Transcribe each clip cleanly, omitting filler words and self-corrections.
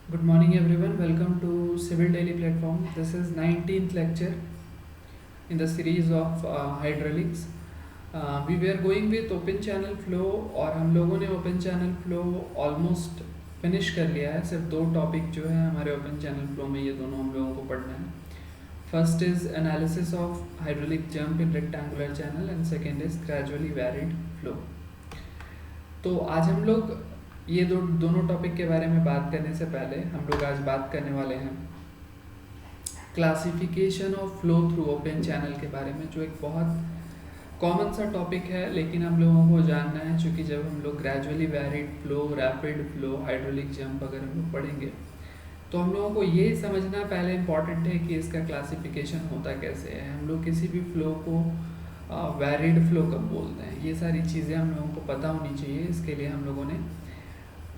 Good morning everyone. Welcome to Civil Daily Platform. This is 19th lecture in the series of hydraulics. We were going with open channel flow और हम लोगों ने open channel flow almost finish कर लिया है. सिर्फ दो topic जो है हमारे open channel flow में, ये दोनों हम लोगों को पढ़ना है. First is analysis of hydraulic jump in rectangular channel and second is gradually varied flow. तो आज हम लोग ये दोनों टॉपिक के बारे में बात करने से पहले हम लोग आज बात करने वाले हैं classification of flow through open channel के बारे में, जो एक बहुत कॉमन सा टॉपिक है लेकिन हम लोगों को जानना है, क्योंकि जब हम लोग gradually varied flow, rapid flow, hydraulic jump अगर हम लोग पढ़ेंगे तो हम लोगों को ये समझना पहले इम्पॉर्टेंट है कि इसका क्लासिफिकेशन होता कैसे है. हम लोग किसी भी फ्लो को वैरिड फ्लो कब बोलते हैं, ये सारी चीज़ें हम लोगों को पता होनी चाहिए. इसके लिए हम लोगों ने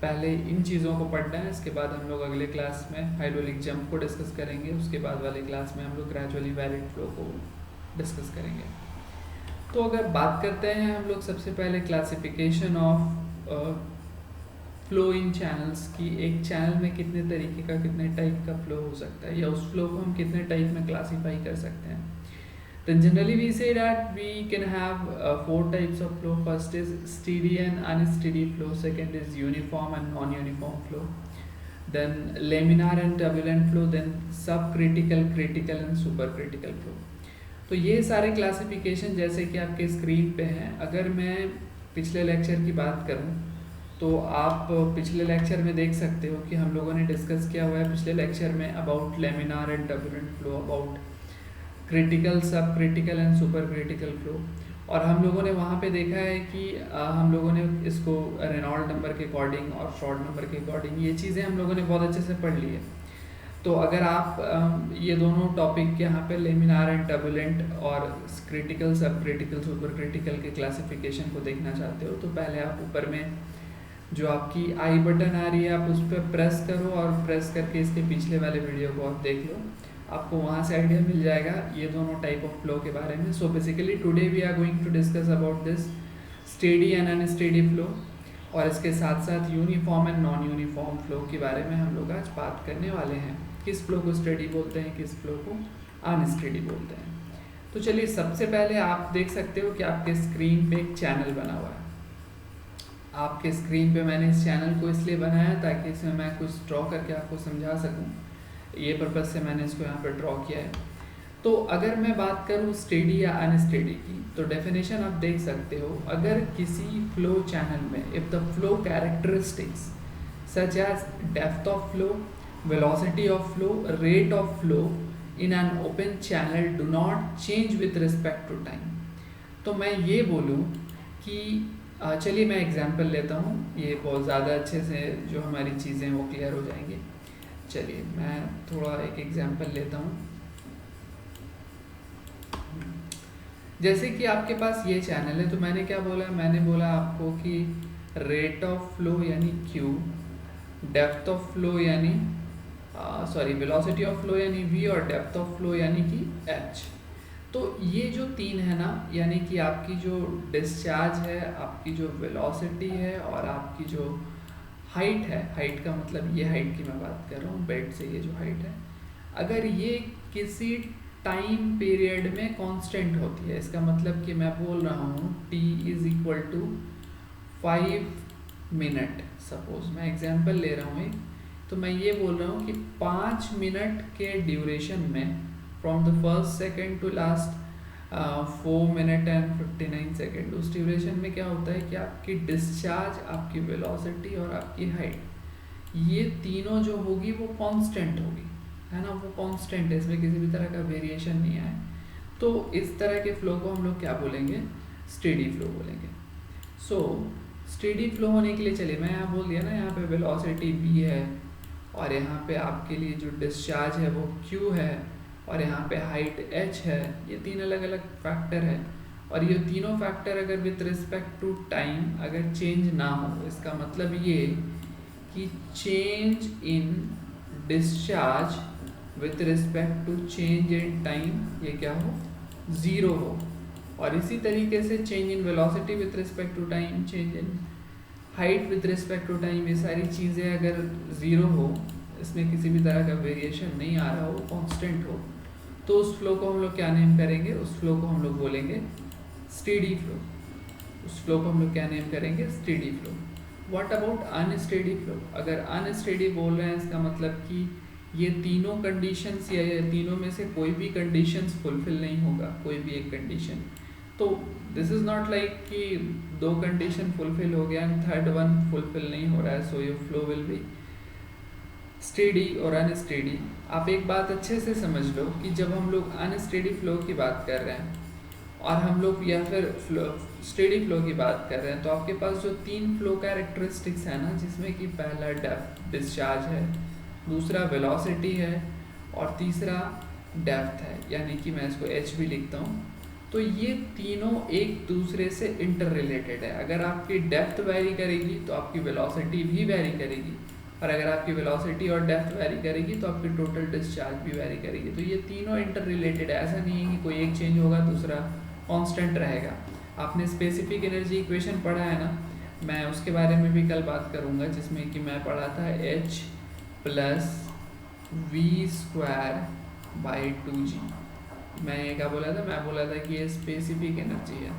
पहले इन चीज़ों को पढ़ना है. इसके बाद हम लोग अगले क्लास में हाइड्रोलिक जंप को डिस्कस करेंगे. उसके बाद वाले क्लास में हम लोग ग्रेजुअली वैरिड फ्लो को डिस्कस करेंगे. तो अगर बात करते हैं हम लोग सबसे पहले classification of flow in channels की, एक चैनल में कितने तरीके का, कितने टाइप का फ्लो हो सकता है, या उस फ्लो को हम कितने टाइप में क्लासीफाई कर सकते हैं. Then generally we say that we can have four types of flow. First is steady and unsteady flow. Second is uniform and non-uniform flow. Then laminar and turbulent flow. Then subcritical, critical and supercritical flow. तो ये सारे classification जैसे कि आपके screen पे हैं. अगर मैं पिछले लेक्चर की बात करूं तो आप पिछले लेक्चर में देख सकते हो कि हम लोगों ने डिस्कस किया हुआ है पिछले लेक्चर में about laminar and turbulent flow, about critical, sub critical and super critical flow. और हम लोगों ने वहाँ पे देखा है कि हम लोगों ने इसको रेनॉल्ड नंबर के अकॉर्डिंग और शॉर्ट नंबर के अकॉर्डिंग ये चीज़ें हम लोगों ने बहुत अच्छे से पढ़ ली है. तो अगर आप ये दोनों टॉपिक यहाँ पे लेमिनार एंड टर्बुलेंट और critical, sub critical, super critical के क्लासिफिकेशन को देखना चाहते हो तो पहले आप ऊपर में जो आपकी आई बटन आ रही है आप उस पर प्रेस करो और प्रेस करके इसके पिछले वाले वीडियो को आप देख लो. आपको वहाँ से आइडिया मिल जाएगा ये दोनों टाइप ऑफ फ्लो के बारे में. So basically today we are going to discuss about this steady and unsteady flow, और इसके साथ साथ uniform and non uniform flow के बारे में हम लोग आज बात करने वाले हैं. किस फ्लो को स्टेडी बोलते हैं, किस फ्लो को अनस्टेडी बोलते हैं. तो चलिए सबसे पहले आप देख सकते हो कि आपके स्क्रीन पे एक चैनल बना हुआ है. आपके स्क्रीन पे मैंने इस चैनल को इसलिए बनाया ताकि इसमें मैं कुछ ड्रॉ करके आपको समझा सकूं. ये पर्पज़ से मैंने इसको यहाँ पर ड्रॉ किया है. तो अगर मैं बात करूँ स्टेडी या अनस्टेडी की तो डेफिनेशन आप देख सकते हो. अगर किसी फ्लो चैनल में if the flow characteristics such as depth of flow, velocity of flow, rate of flow in an open channel do not change with respect to time. तो मैं ये बोलूँ कि चलिए मैं एग्जांपल लेता हूँ, ये बहुत ज़्यादा अच्छे से जो हमारी चीज़ें वो क्लियर हो जाएंगी. चलिए मैं थोड़ा एक एग्जांपल लेता हूँ. जैसे कि आपके पास ये चैनल है तो मैंने क्या बोला, मैंने बोला आपको कि रेट ऑफ फ्लो यानी Q, डेप्थ ऑफ फ्लो यानी वेलोसिटी ऑफ फ्लो यानी V, और डेप्थ ऑफ फ्लो यानी कि H. तो ये जो तीन है ना, यानी कि आपकी जो डिस्चार्ज है, आपकी जो वेलोसिटी है और आपकी जो हाइट है, हाइट का मतलब ये हाइट की मैं बात कर रहा हूँ, बेड से ये जो हाइट है, अगर ये किसी टाइम पीरियड में कांस्टेंट होती है, इसका मतलब कि मैं बोल रहा हूँ t is equal to 5 minute. Suppose मैं एग्जांपल ले रहा हूँ एक, तो मैं ये बोल रहा हूँ कि 5 मिनट के ड्यूरेशन में from the first second to last 4 minute and 59 second, उस ड्यूरेशन में क्या होता है कि आपकी डिस्चार्ज, आपकी वेलोसिटी और आपकी हाइट, ये तीनों जो होगी वो कांस्टेंट होगी, है ना, वो कांस्टेंट है, इसमें किसी भी तरह का वेरिएशन नहीं आए. तो इस तरह के फ्लो को हम लोग क्या बोलेंगे, स्टेडी फ्लो बोलेंगे. सो स्टेडी फ्लो होने के लिए चलिए मैं यहाँ बोल दिया ना, यहाँ पे वेलोसिटी v है और यहाँ पे आपके लिए जो डिस्चार्ज है वो q है और यहाँ पे हाइट h है. ये तीन अलग अलग फैक्टर है और ये तीनों फैक्टर अगर विथ रिस्पेक्ट टू टाइम अगर चेंज ना हो, इसका मतलब ये कि change in discharge with respect to change in time ये क्या हो, ज़ीरो हो. और इसी तरीके से change in velocity with respect to time, change in height with respect to time, ये सारी चीज़ें अगर ज़ीरो हो इसमें किसी भी तरह का वेरिएशन नहीं आ रहा हो, कांस्टेंट हो, तो उस फ्लो को हम लोग क्या नेम करेंगे? उस फ्लो को हम लोग बोलेंगे स्टेडी फ्लो। उस फ्लो को हम लोग क्या नेम करेंगे? Steady flow. What about unsteady flow? अगर अनस्टेडी बोल रहे हैं, इसका मतलब कि ये तीनों कंडीशंस या ये तीनों में से कोई भी कंडीशंस फुलफिल नहीं होगा, कोई भी एक कंडीशन। तो दिस इज़ नॉट लाइक कि दो कंडीशन फुलफिल हो गया एंड थर्ड वन फुलफिल नहीं हो रहा है, so your flow will be steady और अनस्टेडी। आप एक बात अच्छे से समझ लो कि जब हम लोग अनस्टेडी फ्लो की बात कर रहे हैं और हम लोग या फिर स्टेडी फ्लो की बात कर रहे हैं, तो आपके पास जो तीन फ्लो कैरेक्टरिस्टिक्स है ना, जिसमें कि पहला डेप्थ डिस्चार्ज है, दूसरा वेलोसिटी है और तीसरा डेप्थ है, यानी कि मैं इसको एच भी लिखता हूँ। तो ये तीनों एक दूसरे से इंटर रिलेटेड है। अगर आपकी डेप्थ वेरी करेगी तो आपकी वेलोसिटी भी वेरी करेगी, और अगर आपकी वेलोसिटी और डेप्थ वेरी करेगी तो आपकी टोटल डिस्चार्ज भी वेरी करेगी। तो ये तीनों इंटर रिलेटेड है, ऐसा नहीं है कि कोई एक चेंज होगा दूसरा कांस्टेंट रहेगा। आपने स्पेसिफिक एनर्जी इक्वेशन पढ़ा है ना, मैं उसके बारे में भी कल बात करूँगा, जिसमें कि मैं पढ़ा था H प्लस v²/2g। मैं क्या बोला था? मैं बोला था कि ये स्पेसिफिक एनर्जी है।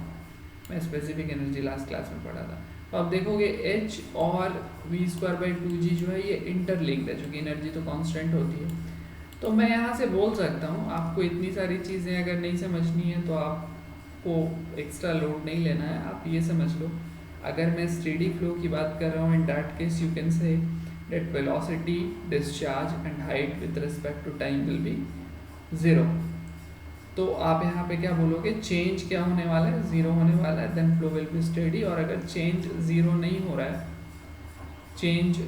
मैं स्पेसिफिक एनर्जी लास्ट क्लास में पढ़ा था। तो आप देखोगे H और v²/2g जो है ये इंटरलिंक्ड है, चूँकि एनर्जी तो कांस्टेंट होती है। तो मैं यहाँ से बोल सकता हूँ, आपको इतनी सारी चीज़ें अगर नहीं समझनी है तो आपको एक्स्ट्रा लोड नहीं लेना है। आप ये समझ लो, अगर मैं स्टेडी फ्लो की बात कर रहा हूँ, in that case you can say that velocity, discharge and height with respect to time will be 0। तो आप यहाँ पे क्या बोलोगे? चेंज क्या होने वाला है? 0 होने वाला है, then flow will be steady. और अगर चेंज 0 नहीं हो रहा है, चेंज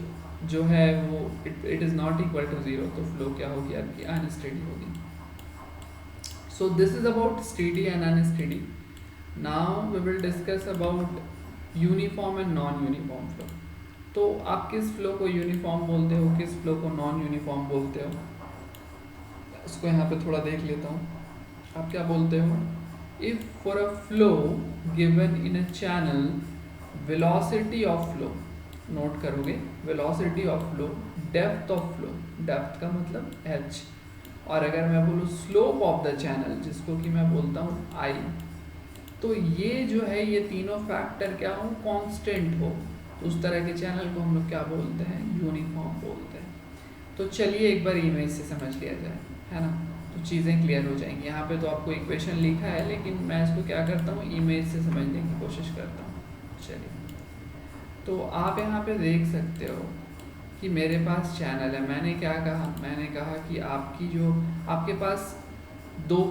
जो है वो it is not equal to 0, तो फ्लो क्या होगी? आपकी अनस्टेडी होगी। So this is about steady and unsteady. Now we will discuss about uniform and non uniform flow. तो आप किस फ्लो को यूनिफॉर्म बोलते हो, किस फ्लो को नॉन यूनिफॉर्म बोलते हो? उसको यहाँ पे थोड़ा देख लेता हूँ। आप क्या बोलते हो? If for a flow given in a channel velocity of flow, note करोगे, velocity of flow, depth of flow, depth का मतलब h, और अगर मैं बोलूँ स्लोप ऑफ द चैनल, जिसको कि मैं बोलता हूँ I, तो ये जो है ये तीनों फैक्टर क्या हो? कांस्टेंट हो, तो उस तरह के चैनल को हम लोग क्या बोलते हैं? यूनिफॉर्म बोलते हैं। तो चलिए एक बार इमेज से समझ लिया जाए, है ना, तो चीज़ें क्लियर हो जाएंगी। यहाँ पे तो आपको इक्वेशन लिखा है, लेकिन मैं इसको क्या करता हूँ? इमेज से समझने की कोशिश करता हूँ। चलिए, तो आप यहाँ पे देख सकते हो कि मेरे पास चैनल है। मैंने क्या कहा? मैंने कहा कि आपके पास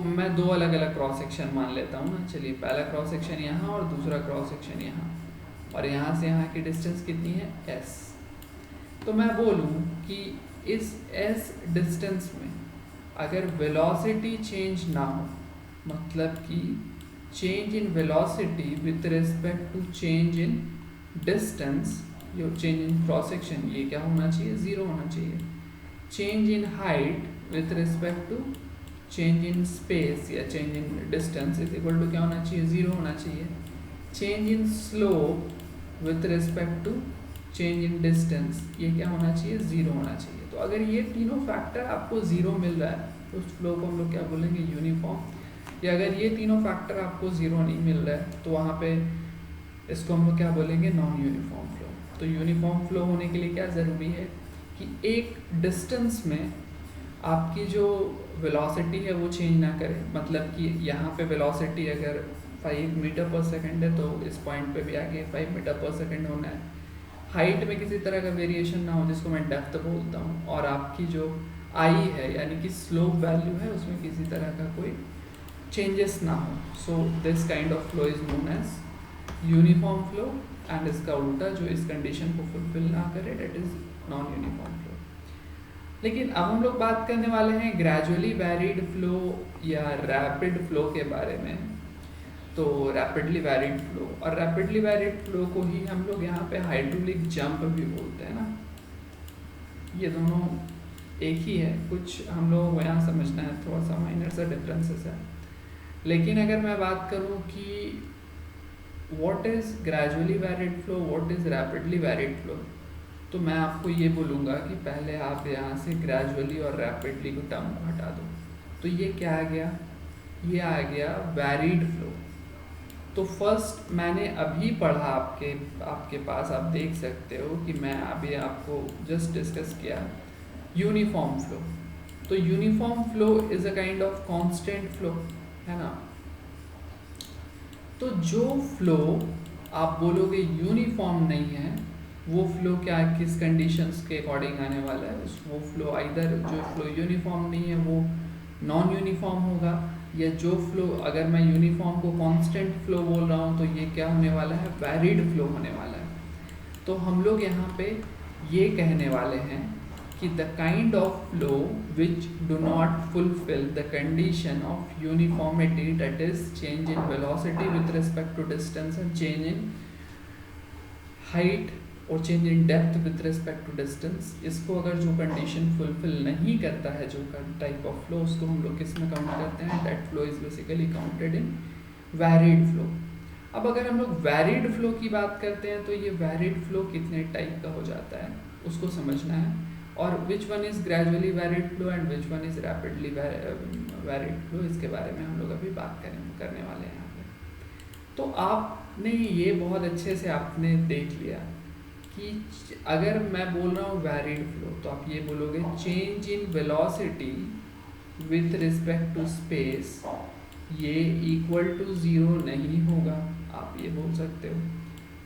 मैं दो अलग अलग क्रॉस सेक्शन मान लेता हूँ ना। चलिए, पहला क्रॉस सेक्शन यहाँ और दूसरा क्रॉस सेक्शन यहाँ, और यहाँ से यहाँ की डिस्टेंस कितनी है? s। तो मैं बोलूँ कि इस s डिस्टेंस में अगर वेलोसिटी चेंज ना हो, मतलब कि change in velocity with respect to change in distance, यो चेंज इन क्रॉस सेक्शन, ये क्या होना चाहिए? 0 होना चाहिए। Change in height with respect to change in space या change in distance is equal to क्या होना चाहिए? 0 होना चाहिए। Change in slope with respect to change in distance, ये क्या होना चाहिए? 0 होना चाहिए। तो अगर ये तीनों फैक्टर आपको 0 मिल रहा है तो उस फ्लो को हम लोग क्या बोलेंगे? यूनिफॉर्म। या अगर ये तीनों फैक्टर आपको 0 नहीं मिल रहा है तो वहाँ पे इसको हम लोग क्या बोलेंगे? Non uniform flow. तो यूनिफॉर्म फ्लो होने के लिए क्या ज़रूरी है कि एक डिस्टेंस में आपकी जो वेलोसिटी है वो चेंज ना करे। मतलब कि यहाँ पे वेलोसिटी अगर 5 मीटर पर सेकंड है तो इस पॉइंट पे भी आगे 5 मीटर पर सेकंड होना है। हाइट में किसी तरह का वेरिएशन ना हो, जिसको मैं डेप्थ बोलता हूँ, और आपकी जो आई है यानी कि स्लोप वैल्यू है उसमें किसी तरह का कोई चेंजेस ना हो। So this kind of flow is known as uniform flow, and इसका उल्टा जो इस कंडीशन को फुलफिल ना करे that is non uniform flow. लेकिन अब हम लोग बात करने वाले हैं ग्रेजुअली वैरिड फ्लो या रैपिड फ्लो के बारे में। तो रैपिडली वैरिड फ्लो, और रैपिडली वैरिड फ्लो को ही हम लोग यहाँ पे हाइड्रोलिक जंप भी बोलते हैं ना। ये दोनों एक ही है, कुछ हम लोगों को यहाँ समझना है, थोड़ा सा माइनर सा डिफरेंसेस है। लेकिन अगर मैं बात करूँ कि what is gradually varied flow, what is rapidly varied flow, तो मैं आपको ये बोलूँगा कि पहले आप यहाँ से ग्रेजुअली और रैपिडली को टर्म को हटा दो। तो ये क्या आ गया, ये आ गया वैरिड फ्लो। तो फर्स्ट मैंने अभी पढ़ा आपके आपके पास, आप देख सकते हो कि मैं अभी आपको जस्ट डिस्कस किया यूनिफॉर्म फ्लो। तो uniform flow is a kind of constant flow, है ना। तो जो फ्लो आप बोलोगे यूनिफॉर्म नहीं है, वो फ्लो क्या किस कंडीशंस के अकॉर्डिंग आने वाला है, वो फ्लो आइदर जो फ्लो यूनिफॉर्म नहीं है वो नॉन यूनिफॉर्म होगा, या जो फ्लो अगर मैं यूनिफॉर्म को कांस्टेंट फ्लो बोल रहा हूँ तो ये क्या होने वाला है, वैरिड फ्लो होने वाला है। तो हम लोग यहाँ पे ये कहने वाले हैं कि the kind of flow which do not fulfil the condition of uniformity, that is change in velocity with respect to distance and change in height और change in depth with respect to distance, इसको अगर जो condition fulfil नहीं करता है, जो type of flow, उसको हम लोग किस में काउंट करते हैं, that flow is basically counted in varied flow. अब अगर हम लोग वैरिड फ्लो की बात करते हैं तो ये वैरिड फ्लो कितने टाइप का हो जाता है उसको समझना है, और which one is gradually varied flow and which one is rapidly varied flow, इसके बारे में हम लोग अभी बात करने वाले हैं यहाँ पे। तो आपने ये बहुत अच्छे से आपने देख लिया कि अगर मैं बोल रहा हूँ वैरिड फ्लो तो आप ये बोलोगे change in velocity with respect to space, ये इक्वल टू 0 नहीं होगा, आप ये बोल सकते हो।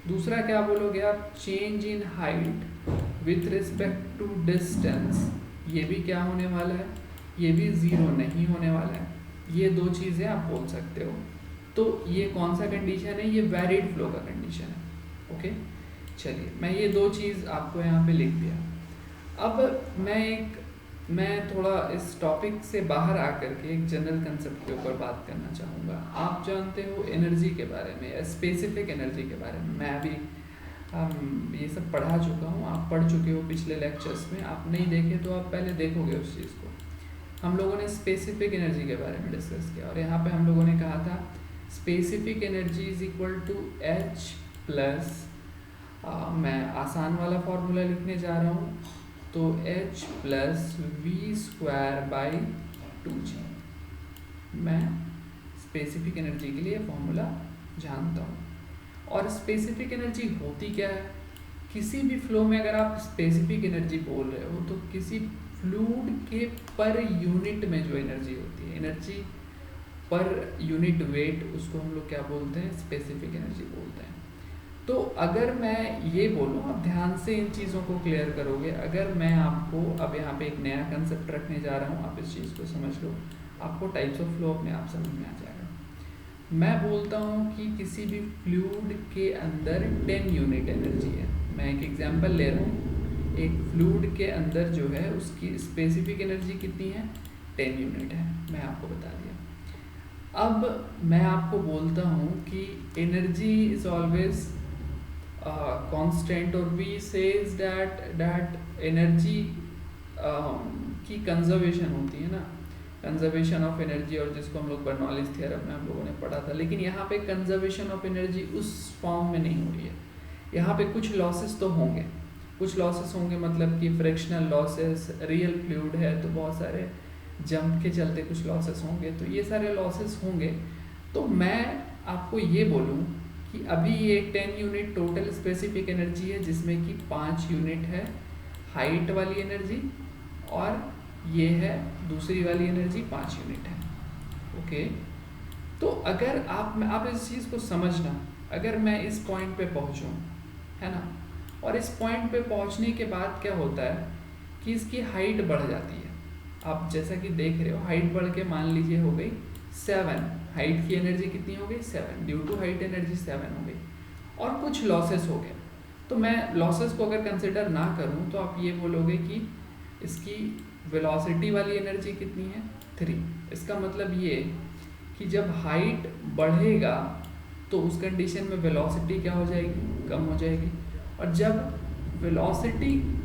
दूसरा क्या बोलोगे आप, change in height with respect to distance, ये भी क्या होने वाला है, ये भी 0 नहीं होने वाला है। ये दो चीज़ें आप बोल सकते हो। तो ये कौन सा कंडीशन है, ये वैरिड फ्लो का कंडीशन है। ओके, चलिए मैं ये दो चीज़ आपको यहाँ पे लिख दिया। अब मैं थोड़ा इस टॉपिक से बाहर आकर के एक जनरल कंसेप्ट के ऊपर बात करना चाहूँगा। आप जानते हो एनर्जी के बारे में, स्पेसिफिक एनर्जी के बारे में मैं अभी ये सब पढ़ा चुका हूँ, आप पढ़ चुके हो पिछले लेक्चर्स में, आप नहीं देखे तो आप पहले देखोगे उस चीज़ को। हम लोगों ने स्पेसिफिक एनर्जी के बारे में डिस्कस किया और यहाँ पे हम लोगों ने कहा था specific energy is equal to H plus, मैं आसान वाला फॉर्मूला लिखने जा रहा हूँ, तो H प्लस v²/2g। मैं स्पेसिफिक एनर्जी के लिए फॉर्मूला जानता हूँ। और स्पेसिफिक एनर्जी होती क्या है, किसी भी फ्लो में अगर आप स्पेसिफिक एनर्जी बोल रहे हो तो किसी फ्लूइड के पर यूनिट में जो एनर्जी होती है, एनर्जी पर यूनिट वेट, उसको हम लोग क्या बोलते हैं, स्पेसिफिक एनर्जी बोलते हैं। तो अगर मैं ये बोलूँ, आप ध्यान से इन चीज़ों को क्लियर करोगे, अगर मैं आपको अब यहाँ पे एक नया कंसेप्ट रखने जा रहा हूँ, आप इस चीज़ को समझ लो, आपको टाइप्स ऑफ फ्लो अपने आप समझ में आ जाएगा। मैं बोलता हूँ कि किसी भी फ्लूइड के अंदर 10 यूनिट एनर्जी है। मैं एक एग्जांपल ले रहा हूँ, एक फ्लूइड के अंदर जो है उसकी स्पेसिफिक एनर्जी कितनी है, 10 यूनिट है, मैं आपको बता दिया। अब मैं आपको बोलता हूँ कि एनर्जी इज ऑलवेज कांस्टेंट, और वी सेज दैट एनर्जी की कंजर्वेशन होती है ना, कंजर्वेशन ऑफ एनर्जी, और जिसको हम लोग बर्नौलीज थ्योरम में हम लोगों ने पढ़ा था। लेकिन यहाँ पे कंजर्वेशन ऑफ एनर्जी उस फॉर्म में नहीं हो रही है, यहाँ पे कुछ लॉसेस तो होंगे, कुछ लॉसेस होंगे, मतलब कि फ्रिक्शनल लॉसेस, रियल फ्लूइड है तो बहुत सारे जंप के चलते कुछ लॉसेस होंगे, तो ये सारे लॉसेस होंगे। तो मैं आपको ये बोलूँ कि अभी ये 10 यूनिट टोटल स्पेसिफिक एनर्जी है, जिसमें कि 5 यूनिट है हाइट वाली एनर्जी, और ये है दूसरी वाली एनर्जी 5 यूनिट है। ओके, तो अगर आप इस चीज़ को समझना, अगर मैं इस पॉइंट पे पहुँचूँ, है ना, और इस पॉइंट पे पहुँचने के बाद क्या होता है कि इसकी हाइट बढ़ जाती है। आप जैसा कि देख रहे हो, हाइट बढ़ के मान लीजिए हो गई 7, हाइट की एनर्जी कितनी हो गई 7, ड्यू टू हाइट एनर्जी 7 हो गई, और कुछ लॉसेस हो गए। तो मैं लॉसेस को अगर कंसिडर ना करूं तो आप ये बोलोगे कि इसकी वेलोसिटी वाली एनर्जी कितनी है, 3। इसका मतलब ये कि जब हाइट बढ़ेगा तो उस कंडीशन में वेलोसिटी क्या हो जाएगी, कम हो जाएगी, और जब वेलोसिटी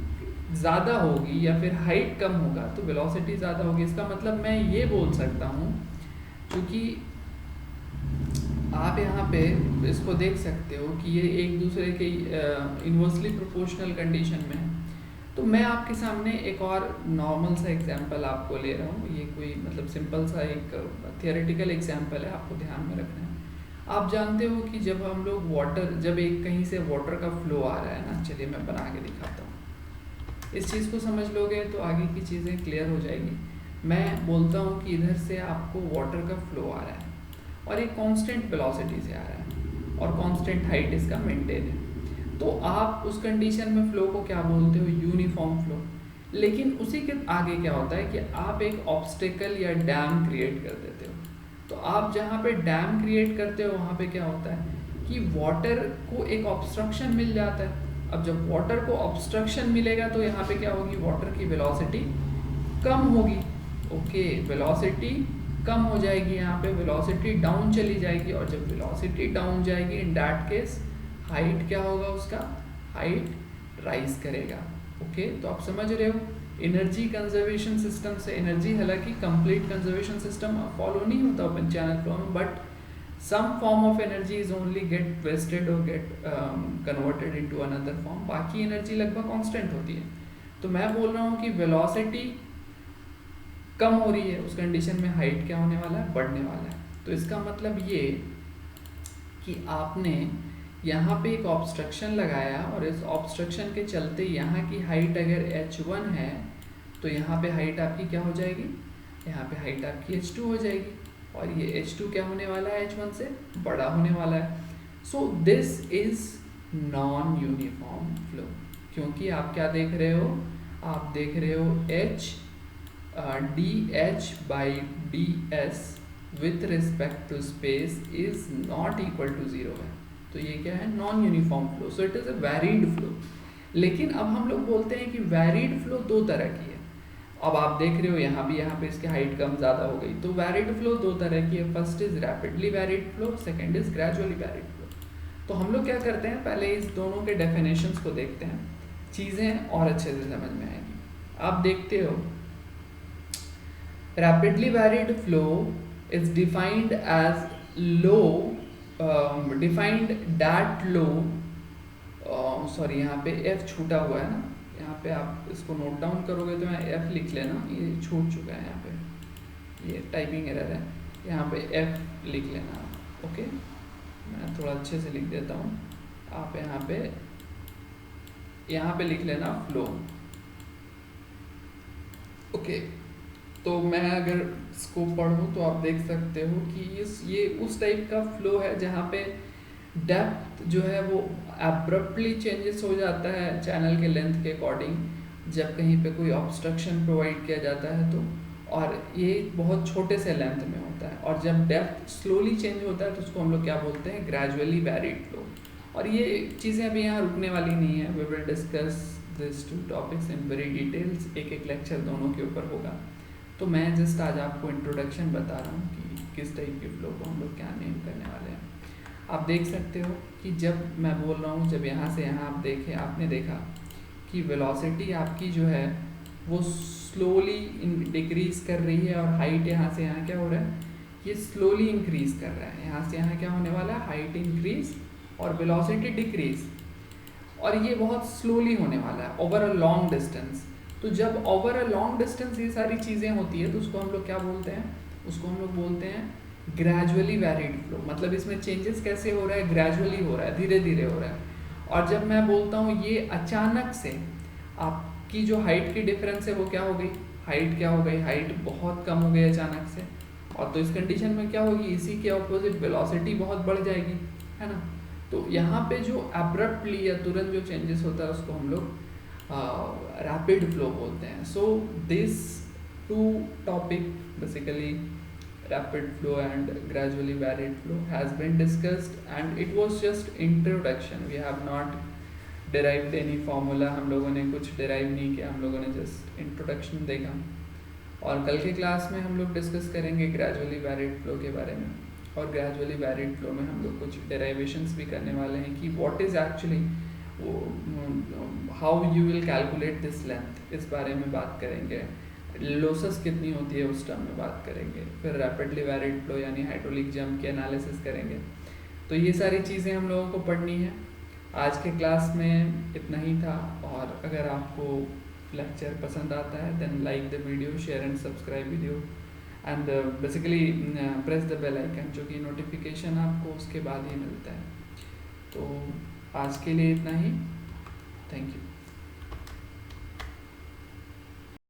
ज़्यादा होगी या फिर हाइट कम होगा तो वेलोसिटी ज़्यादा होगी। इसका मतलब मैं ये बोल सकता हूँ, क्योंकि आप यहाँ पे इसको देख सकते हो कि ये एक दूसरे के इन्वर्सली प्रोपोर्शनल कंडीशन में है। तो मैं आपके सामने एक और नॉर्मल सा एग्जांपल आपको ले रहा हूँ, ये कोई मतलब सिंपल सा एक थियोरेटिकल एग्जांपल है, आपको ध्यान में रखना है। आप जानते हो कि जब हम लोग जब एक कहीं से वाटर का फ्लो आ रहा है ना, चलिए मैं बना के दिखाता हूँ, इस चीज़ को समझ लोगे तो आगे की चीज़ें क्लियर हो जाएगी। मैं बोलता हूँ कि इधर से आपको वाटर का फ्लो आ रहा है और एक कांस्टेंट वेलोसिटी से आ रहा है और कांस्टेंट हाइट इसका मेंटेन है, तो आप उस कंडीशन में फ्लो को क्या बोलते हो? Uniform flow. लेकिन उसी के आगे क्या होता है कि आप एक ऑब्स्टेकल या डैम क्रिएट कर देते हो। तो आप जहाँ पे डैम क्रिएट करते हो वहाँ पे क्या होता है कि वाटर को एक ऑब्स्ट्रक्शन मिल जाता है। अब जब वाटर को ऑब्स्ट्रक्शन मिलेगा तो यहाँ पे क्या होगी? वाटर की वेलोसिटी कम होगी। ओके, वेलोसिटी कम हो जाएगी, यहाँ पे वेलोसिटी डाउन चली जाएगी, और जब वेलोसिटी डाउन जाएगी इन दैट केस हाइट क्या होगा? उसका हाइट राइज करेगा। ओके, तो आप समझ रहे हो एनर्जी कंजर्वेशन सिस्टम से, एनर्जी हालांकि कंप्लीट कंजर्वेशन सिस्टम फॉलो नहीं होता ओपन चैनल फ्लो में, but some form of energy is only get wasted or get converted into another form, बाकी एनर्जी लगभग कांस्टेंट होती है। तो मैं बोल रहा हूँ कि वेलोसिटी कम हो रही है, उस कंडीशन में हाइट क्या होने वाला है? बढ़ने वाला है। तो इसका मतलब ये कि आपने यहाँ पे एक ऑब्स्ट्रक्शन लगाया और इस ऑब्स्ट्रक्शन के चलते यहाँ की हाइट अगर h1 है तो यहाँ पे हाइट आपकी क्या हो जाएगी? यहाँ पे हाइट आपकी h2 हो जाएगी, और ये h2 क्या होने वाला है? h1 से बड़ा होने वाला है। सो this is non uniform flow, क्योंकि आप क्या देख रहे हो? आप देख रहे हो h dh by ds with respect to space is not equal to 0 है। तो ये क्या है? Non uniform flow. So it is a varied flow. लेकिन अब हम लोग बोलते हैं कि वैरिड फ्लो दो तरह की है। अब आप देख रहे हो यहाँ पे इसकी हाइट कम ज़्यादा हो गई, तो वैरिड फ्लो दो तरह की है। First is rapidly varied flow, second is gradually varied flow. तो हम लोग क्या करते हैं, पहले इस दोनों के डेफिनेशंस को देखते हैं, चीज़ें और अच्छे से समझ में आएगी। आप देखते हो rapidly varied flow is defined as low, defined that low, sorry यहाँ पे एफ छूटा हुआ है ना, यहाँ पे आप इसको नोट डाउन करोगे तो मैं एफ लिख लेना, ये छूट चुका है यहाँ पे, ये टाइपिंग एरर है, यहाँ पे एफ लिख लेना। ओके, मैं थोड़ा अच्छे से लिख देता हूँ, आप यहाँ पे लिख लेना फ्लो। ओके, तो मैं अगर इसको पढ़ूँ तो आप देख सकते हो कि ये उस टाइप का फ्लो है जहाँ पे डेप्थ जो है वो एब्रप्टली चेंजेस हो जाता है चैनल के लेंथ के अकॉर्डिंग, जब कहीं पे कोई ऑब्स्ट्रक्शन प्रोवाइड किया जाता है तो, और ये बहुत छोटे से लेंथ में होता है। और जब डेप्थ स्लोली चेंज होता है तो उसको हम लोग क्या बोलते हैं? Gradually varied flow. और ये चीज़ें अभी यहाँ रुकने वाली नहीं है, we will discuss this two topics in very details, एक लेक्चर दोनों के ऊपर होगा। तो मैं जस्ट आज आपको इंट्रोडक्शन बता रहा हूँ कि किस टाइप के फ्लो को हम लोग क्या नेम करने वाले हैं। आप देख सकते हो कि जब मैं बोल रहा हूँ, जब यहाँ से यहाँ आप देखें, आपने देखा कि वेलोसिटी आपकी जो है वो स्लोली डिक्रीज कर रही है, और हाइट यहाँ से यहाँ क्या हो रहा है? ये स्लोली इंक्रीज कर रहा है। यहाँ से यहाँ क्या होने वाला है? हाइट इंक्रीज और वेलोसिटी डिक्रीज, और ये बहुत स्लोली होने वाला है ओवर अ लॉन्ग डिस्टेंस। तो जब ओवर अ लॉन्ग डिस्टेंस ये सारी चीज़ें होती है तो उसको हम लोग क्या बोलते हैं? उसको हम लोग बोलते हैं ग्रेजुअली वैरिड फ्लो। मतलब इसमें चेंजेस कैसे हो रहा है? ग्रेजुअली हो रहा है, धीरे धीरे हो रहा है। और जब मैं बोलता हूँ ये अचानक से आपकी जो हाइट की डिफरेंस है वो क्या हो गई? हाइट क्या हो गई? हाइट बहुत कम हो गई अचानक से, और तो इस कंडीशन में क्या होगी? इसी के ऑपोजिट वेलोसिटी बहुत बढ़ जाएगी, है ना। तो यहाँ पे जो अब्रप्टली या तुरंत जो चेंजेस होता है उसको हम लोग रैपिड फ्लो बोलते हैं। So this two topic basically rapid flow and gradually varied flow has been discussed, and it was just introduction. We have not derived any formula, हम लोगों ने कुछ derive नहीं किया, हम लोगों ने just introduction देखा। और कल के क्लास में हम लोग डिस्कस करेंगे gradually varied flow के बारे में, और gradually varied flow में हम लोग कुछ derivations भी करने वाले हैं कि what is actually how you will calculate this length, इस बारे में बात करेंगे। लॉसेस कितनी होती है उस टर्म में बात करेंगे। फिर रैपिडली वैरिड फ्लो यानी हाइड्रोलिक जंप की एनालिसिस करेंगे। तो ये सारी चीज़ें हम लोगों को पढ़नी है। आज के क्लास में इतना ही था, और अगर आपको लेक्चर पसंद आता है then like the video, share and subscribe video and basically press the bell icon, जो कि नोटिफिकेशन आपको उसके बाद ही मिलता है। तो आज के लिए इतना ही, थैंक यू।